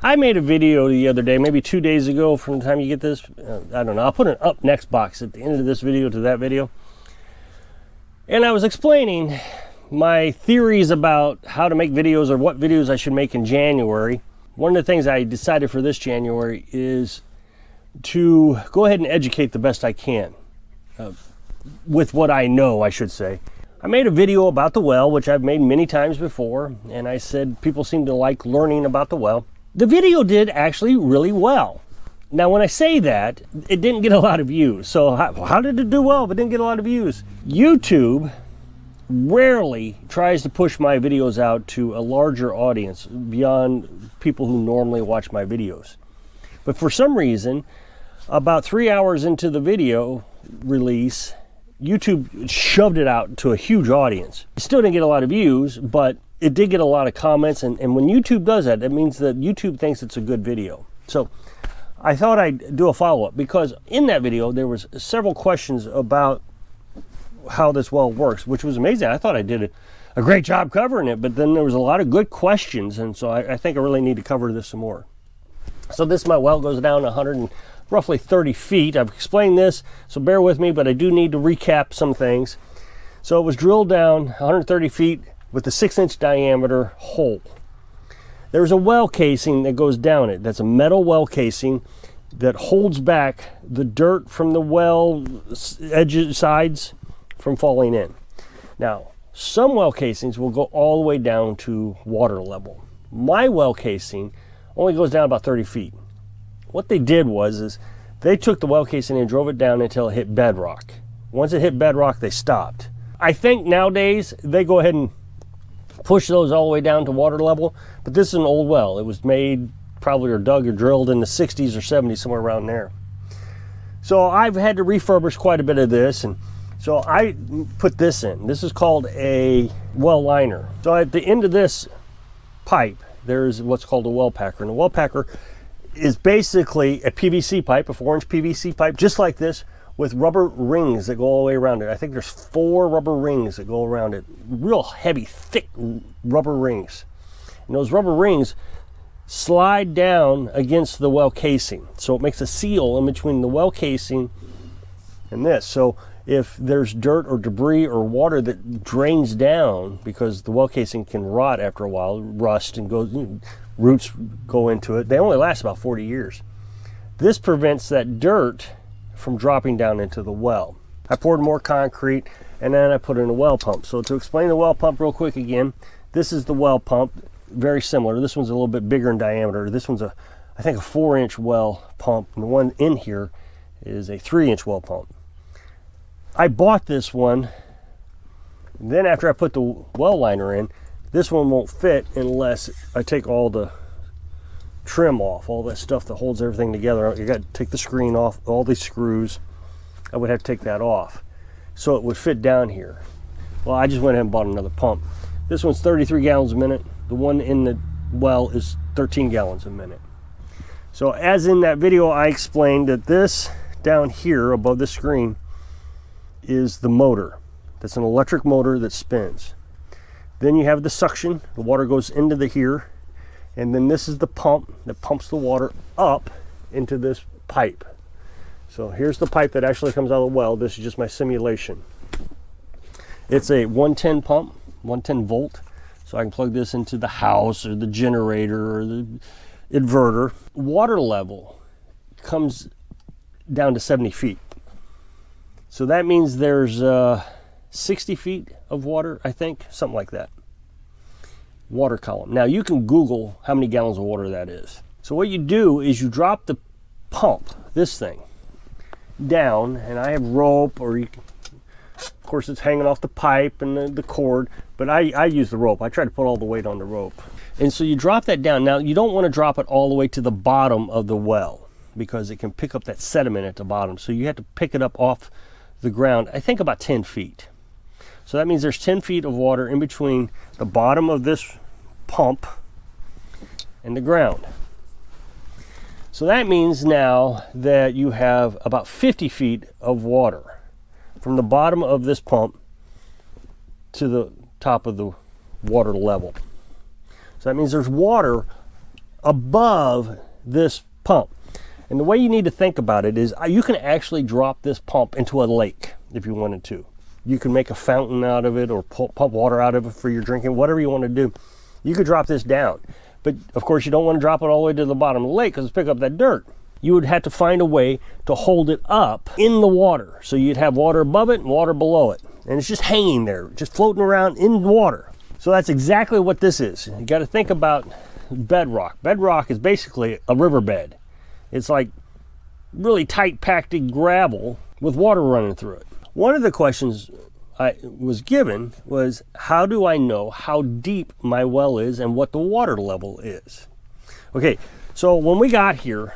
I made a video the other day, maybe 2 days ago from the time you get this. I don't know. I'll put an up next box at the end of this video to that video. And I was explaining my theories about how to make videos or what videos I should make in January. One of the things I decided for this January is to go ahead and educate the best I can with what I know, I should say. I made a video about the well, which I've made many times before, and I said people seem to like learning about the well. The video did actually really well. Now, when I say that, it didn't get a lot of views. So how did it do well if it didn't get a lot of views? YouTube rarely tries to push my videos out to a larger audience beyond people who normally watch my videos. But for some reason, about 3 hours into the video release, YouTube shoved it out to a huge audience. It still didn't get a lot of views, but it did get a lot of comments. And when YouTube does that, that means that YouTube thinks it's a good video. So I thought I'd do a follow-up, because in that video there was several questions about how this well works, which was amazing. I thought I did a great job covering it, but then there was a lot of good questions, and so I think I really need to cover this some more. So my well goes down roughly 30 feet. I've explained this, so bear with me, but I do need to recap some things. So it was drilled down 130 feet with a 6-inch diameter hole. There's a well casing that goes down it. That's a metal well casing that holds back the dirt from the well edges, sides from falling in. Now, some well casings will go all the way down to water level. My well casing only goes down about 30 feet. What they did is they took the well casing and drove it down until it hit bedrock. Once it hit bedrock, they stopped. I think nowadays they go ahead and push those all the way down to water level, but this is an old well. It was made probably or dug or drilled in the 60s or 70s, somewhere around there. So I've had to refurbish quite a bit of this, and so I put this in. This is called a well liner. So at the end of this pipe, there's what's called a well packer, and a well packer is basically a PVC pipe, a 4-inch PVC pipe, just like this, with rubber rings that go all the way around it. I think there's 4 rubber rings that go around it. Real heavy, thick rubber rings. And those rubber rings slide down against the well casing. So it makes a seal in between the well casing and this. So if there's dirt or debris or water that drains down, because the well casing can rot after a while, rust and roots go into it, they only last about 40 years. This prevents that dirt from dropping down into the well. I poured more concrete, and then I put in a well pump. So to explain the well pump real quick again, this is the well pump, very similar. This one's a little bit bigger in diameter. This one's I think a 4-inch well pump, and the one in here is a 3-inch well pump. I bought this one, and then after I put the well liner in, this one won't fit unless I take all the trim off, all that stuff that holds everything together. You got to take the screen off, all these screws. I would have to take that off so it would fit down here. Well, I just went ahead and bought another pump. This one's 33 gallons a minute. The one in the well is 13 gallons a minute. So as in that video, I explained that this down here above the screen is the motor. That's an electric motor that spins. Then you have the suction. The water goes into the here. And then this is the pump that pumps the water up into this pipe. So here's the pipe that actually comes out of the well. This is just my simulation. It's a 110 pump, 110 volt. So I can plug this into the house or the generator or the inverter. Water level comes down to 70 feet. So that means there's 60 feet of water, I think, something like that. Water column. Now you can Google how many gallons of water that is. So what you do is you drop the pump, this thing, down, and I have rope, or you can, of course it's hanging off the pipe and the cord, but I use the rope. I try to put all the weight on the rope. And so you drop that down. Now you don't want to drop it all the way to the bottom of the well, because it can pick up that sediment at the bottom. So you have to pick it up off the ground, I think about 10 feet. So that means there's 10 feet of water in between the bottom of this pump and the ground. So that means now that you have about 50 feet of water from the bottom of this pump to the top of the water level. So that means there's water above this pump. And the way you need to think about it is you can actually drop this pump into a lake if you wanted to. You can make a fountain out of it or pump water out of it for your drinking, whatever you want to do. You could drop this down. But of course you don't want to drop it all the way to the bottom of the lake because it's pick up that dirt. You would have to find a way to hold it up in the water. So you'd have water above it and water below it. And it's just hanging there, just floating around in water. So that's exactly what this is. You got to think about bedrock. Bedrock is basically a riverbed. It's like really tight packed gravel with water running through it. One of the questions I was given was, how do I know how deep my well is and what the water level is? Okay, so when we got here,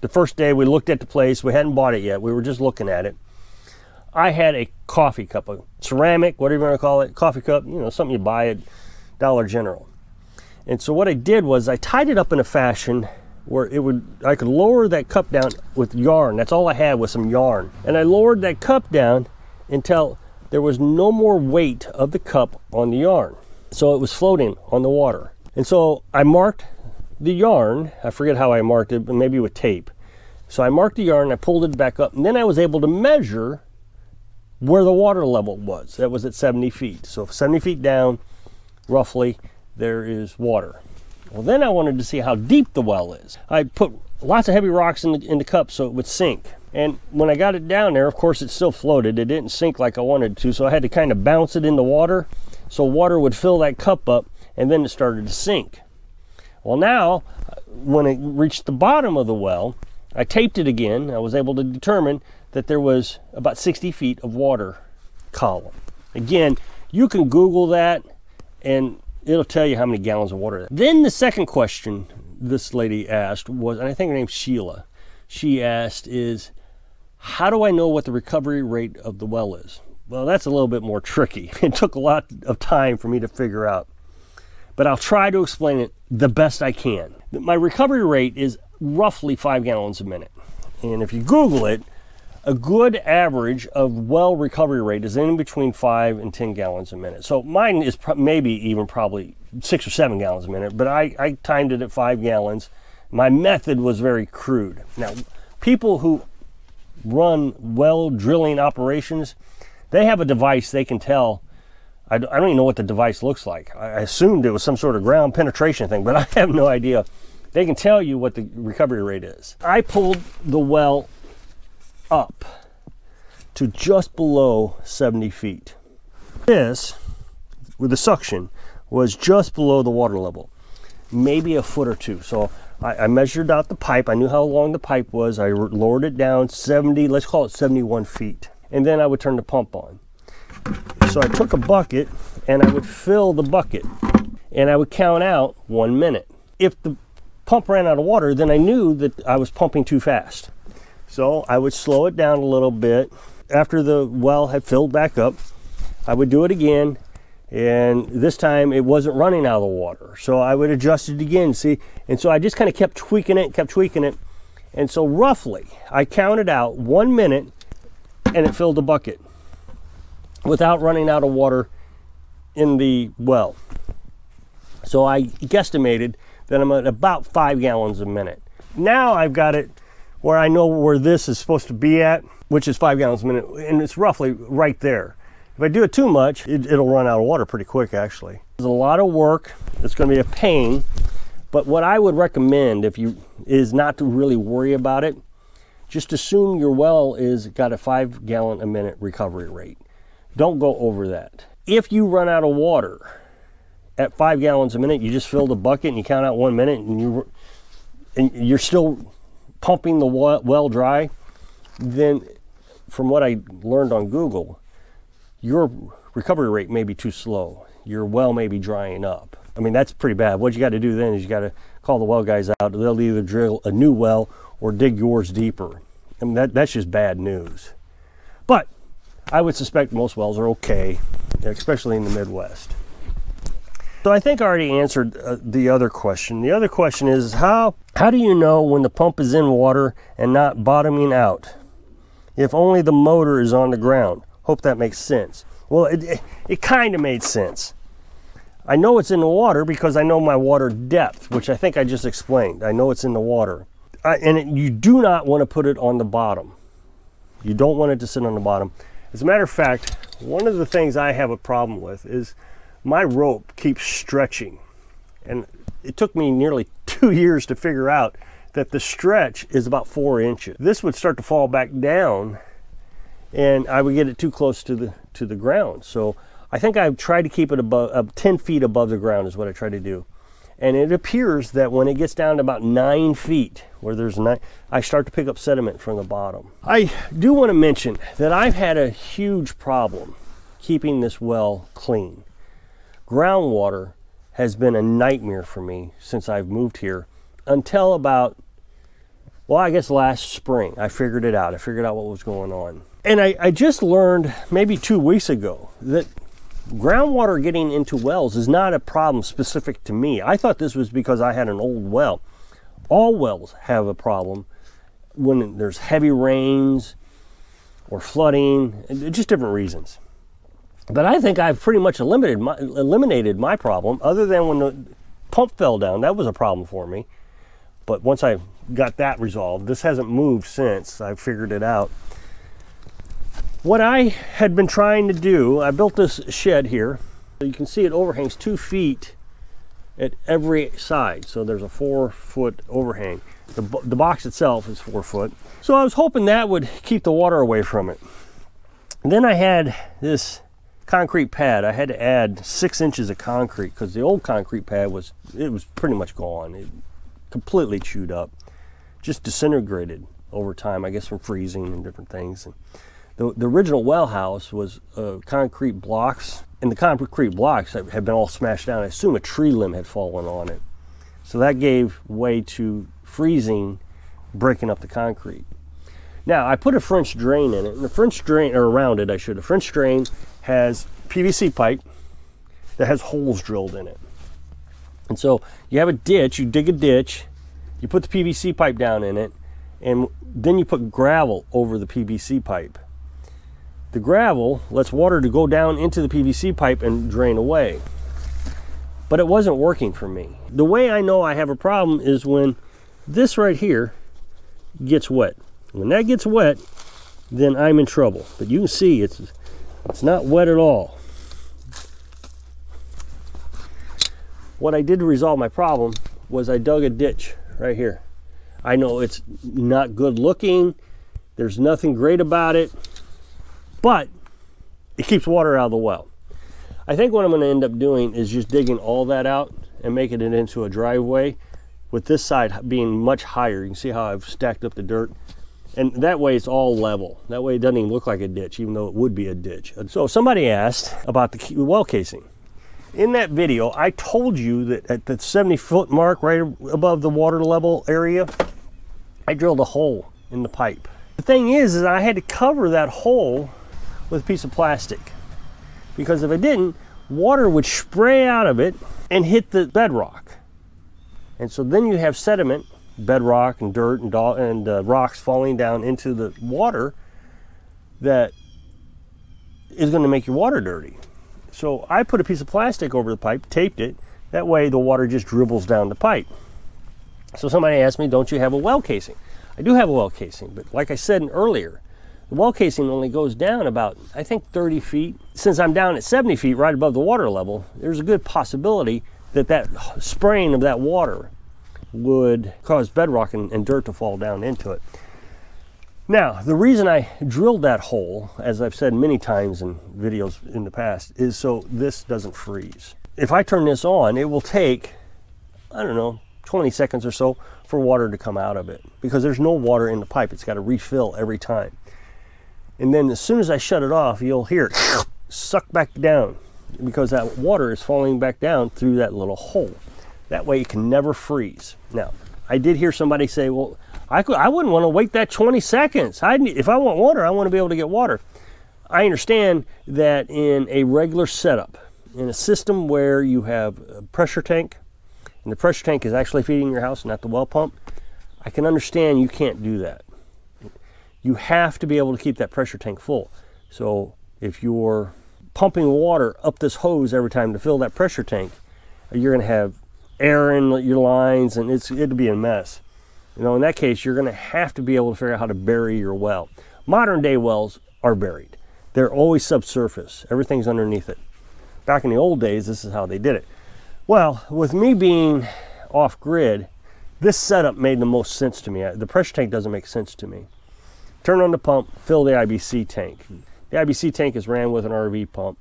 the first day we looked at the place, we hadn't bought it yet, we were just looking at it. I had a coffee cup, a ceramic, whatever you want to call it, coffee cup, you know, something you buy at Dollar General. And so what I did was I tied it up in a fashion where I could lower that cup down with yarn. That's all I had was some yarn. And I lowered that cup down until there was no more weight of the cup on the yarn. So it was floating on the water. And so I marked the yarn. I forget how I marked it, but maybe with tape. So I marked the yarn, I pulled it back up, and then I was able to measure where the water level was. That was at 70 feet. So 70 feet down, roughly, there is water. Well, then I wanted to see how deep the well is. I put lots of heavy rocks in the cup so it would sink. And when I got it down there, of course, it still floated. It didn't sink like I wanted to, so I had to kind of bounce it in the water so water would fill that cup up, and then it started to sink. Well, now, when it reached the bottom of the well, I taped it again. I was able to determine that there was about 60 feet of water column. Again, you can Google that, and it'll tell you how many gallons of water. Then the second question this lady asked was, and I think her name's Sheila, she asked is, how do I know what the recovery rate of the well is? Well, that's a little bit more tricky. It took a lot of time for me to figure out. But I'll try to explain it the best I can. My recovery rate is roughly 5 gallons a minute. And if you Google it, a good average of well recovery rate is in between 5 and 10 gallons a minute. So mine is maybe even probably 6 or 7 gallons a minute, but I timed it at 5 gallons. My method was very crude. Now, people who run well drilling operations, they have a device they can tell. I don't even know what the device looks like. I assumed it was some sort of ground penetration thing, but I have no idea. They can tell you what the recovery rate is. I pulled the well up to just below 70 feet. This, with the suction, was just below the water level, maybe a foot or two. So I measured out the pipe. I knew how long the pipe was. I lowered it down 70, let's call it 71 feet. And then I would turn the pump on. So I took a bucket and I would fill the bucket and I would count out 1 minute. If the pump ran out of water, then I knew that I was pumping too fast. So I would slow it down a little bit. After the well had filled back up, I would do it again, and this time it wasn't running out of the water. So I would adjust it again, see? And so I just kind of kept tweaking it. And so roughly, I counted out 1 minute and it filled the bucket without running out of water in the well. So I guesstimated that I'm at about 5 gallons a minute. Now I've got it where I know where this is supposed to be at, which is 5 gallons a minute, and it's roughly right there. If I do it too much, it'll run out of water pretty quick, actually. There's a lot of work. It's going to be a pain, but what I would recommend is not to really worry about it. Just assume your well is got a 5 gallon a minute recovery rate. Don't go over that. If you run out of water at 5 gallons a minute, you just fill the bucket and you count out 1 minute, and you're still pumping the well dry, then from what I learned on Google, your recovery rate may be too slow. Your well may be drying up. I mean, that's pretty bad. What you got to do then is you got to call the well guys out. They'll either drill a new well or dig yours deeper. I mean, that's just bad news. But I would suspect most wells are okay, especially in the Midwest. So I think I already answered the other question. The other question is, how do you know when the pump is in water and not bottoming out? If only the motor is on the ground. Hope that makes sense. Well, it kind of made sense. I know it's in the water because I know my water depth, which I think I just explained. I know it's in the water. You do not want to put it on the bottom. You don't want it to sit on the bottom. As a matter of fact, one of the things I have a problem with is my rope keeps stretching. And it took me nearly 2 years to figure out that the stretch is about 4 inches. This would start to fall back down and I would get it too close to the ground. So I think I've tried to keep it above 10 feet above the ground is what I try to do. And it appears that when it gets down to about 9 feet, where there's 9, I start to pick up sediment from the bottom. I do want to mention that I've had a huge problem keeping this well clean. Groundwater has been a nightmare for me since I've moved here until about, well, I guess last spring. I figured it out. I figured out what was going on. And I just learned maybe 2 weeks ago that groundwater getting into wells is not a problem specific to me. I thought this was because I had an old well. All wells have a problem when there's heavy rains or flooding, just different reasons. But I think I've pretty much eliminated my problem, other than when the pump fell down. That was a problem for me. But once I got that resolved, this hasn't moved since I figured it out. What I had been trying to do, I built this shed here. You can see it overhangs 2 feet at every side. So there's a 4-foot overhang. The box itself is 4 foot. So I was hoping that would keep the water away from it. And then I had this concrete pad. I had to add 6 inches of concrete because the old concrete pad was pretty much gone. It completely chewed up, just disintegrated over time, I guess from freezing and different things. And the original well house was concrete blocks, and the concrete blocks had been all smashed down. I assume a tree limb had fallen on it. So that gave way to freezing, breaking up the concrete. Now, I put a French drain in it, and the French drain, or around it I should, a French drain has PVC pipe that has holes drilled in it. And so you have a ditch, you dig a ditch, you put the PVC pipe down in it, and then you put gravel over the PVC pipe. The gravel lets water to go down into the PVC pipe and drain away. But it wasn't working for me. The way I know I have a problem is when this right here gets wet. When that gets wet, then I'm in trouble. But you can see it's not wet at all. What I did to resolve my problem was I dug a ditch right here. I know it's not good looking. There's nothing great about it, but it keeps water out of the well. I think what I'm going to end up doing is just digging all that out and making it into a driveway, with this side being much higher. You can see how I've stacked up the dirt. And that way it's all level. That way it doesn't even look like a ditch, even though it would be a ditch. So somebody asked about the well casing. In that video, I told you that at the 70-foot mark, right above the water level area, I drilled a hole in the pipe. The thing is I had to cover that hole with a piece of plastic, because if I didn't, water would spray out of it and hit the bedrock. And so then you have sediment, bedrock and dirt and rocks falling down into the water that is going to make your water dirty. So I put a piece of plastic over the pipe, taped it, that way the water just dribbles down the pipe. So somebody asked me, don't you have a well casing? I do have a well casing, but like I said earlier, the well casing only goes down about, I think, 30 feet. Since I'm down at 70 feet right above the water level, there's a good possibility that spraying of that water would cause bedrock and dirt to fall down into it. Now, the reason I drilled that hole, as I've said many times in videos in the past, is so this doesn't freeze. If I turn this on, it will take, I don't know, 20 seconds or so for water to come out of it, because there's no water in the pipe. It's got to refill every time. And then as soon as I shut it off, you'll hear it suck back down, because that water is falling back down through that little hole. That way it can never freeze. Now, I did hear somebody say, well, I wouldn't want to wait that 20 seconds. If I want water, I want to be able to get water. I understand that in a regular setup, in a system where you have a pressure tank, and the pressure tank is actually feeding your house, not the well pump, I can understand you can't do that. You have to be able to keep that pressure tank full. So if your pumping water up this hose every time to fill that pressure tank, you're going to have air in your lines, and it'd be a mess. You know, in that case, you're going to have to be able to figure out how to bury your well. Modern day wells are buried. They're always subsurface. Everything's underneath it. Back in the old days, this is how they did it. Well, with me being off grid, this setup made the most sense to me. The pressure tank doesn't make sense to me. Turn on the pump, fill the IBC tank. The IBC tank is ran with an RV pump.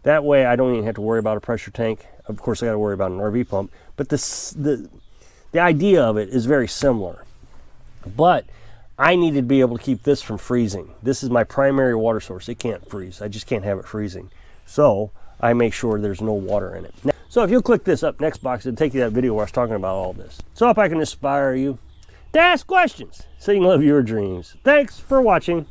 That way I don't even have to worry about a pressure tank. Of course I got to worry about an RV pump, but the idea of it is very similar. But I needed to be able to keep this from freezing. This is my primary water source. It can't freeze. I just can't have it freezing. So I make sure there's no water in it. Now, so if you'll click this up next box, it'll take you to that video where I was talking about all this. So if I can inspire you to ask questions so you can live your dreams. Thanks for watching.